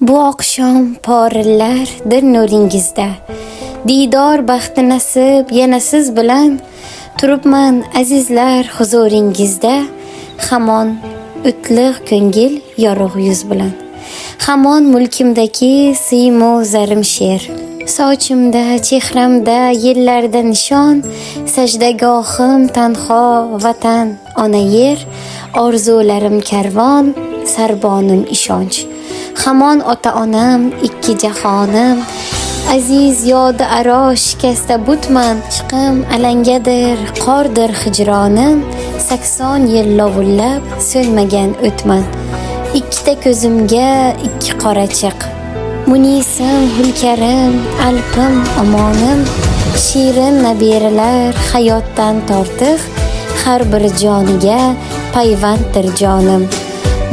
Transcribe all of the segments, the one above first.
Bu oqshom porillardir nuringizda. Didor baxti nasib yana siz bilan. Turibman azizlar huzuringizda. Hamon o'tliq ko'ngil yorug' yuz bilan. Hamon mulkimdagi siymo zarim she'r. Sochimda, chehramda yillarda nishon. Sajdagohim tanho vatan ona yer. Orzularim karvon, sarbonim ishonch. Hamon ota-onam, ikki jahonim. Aziz yodi aro shikasta butman. Ishqim alangadir, qordir hijronim. 80 yil lovullab so'nmagan o'tman. Ikkita ko'zimga ikki qorachiq. Munisim, hulkarim, alpim, omonim. Shirin nabiralar hayotdan tortiq. Har bir joniga payvanddir jonim.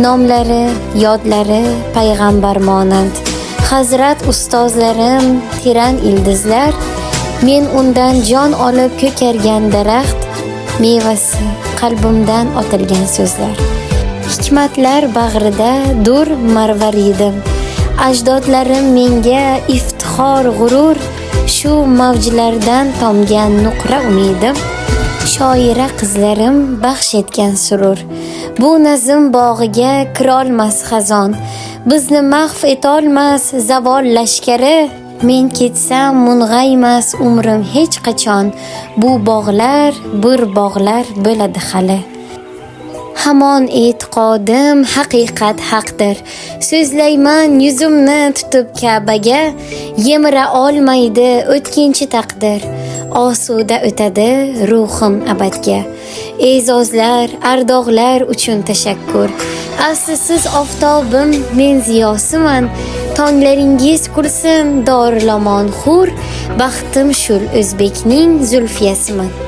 Nomlari, yodlari payg'ambar monand. Hazrat ustozlarim tiran ildizlar. Men undan jon olib ko'kargan daraxt. Mevasi qalbimdan otilgan so'zlar. Hikmatlar bag'rida dur marvaridim. Ajdodlarim menga iftixor g'urur. Shu mavjlardan tomgan nuqra umidim. Shoira qizlarim baxsh etgan surur. Bu nazm bog'iga kirolmas xazon. Bizni mahv etolmas zavol lashkari. Men ketsam mung'aymas umrim hech qachon. Bu bog'lar bir bog'lar bo'ladi hali. Hamon e'tiqodim haqiqat haqdir. So'zlayman yuzimni tutib Ka'baga. Yemira olmaydi o'tkinchi taqdir. Osuda o'tadi ruhim abadga. E'zozlar, ardog'lar uchun tashakkur. Asli siz oftobim, men ziyosiman. Tonglaringiz kulsin dorilomon xur. Baxtim shul o'zbekning zulfiyasiman.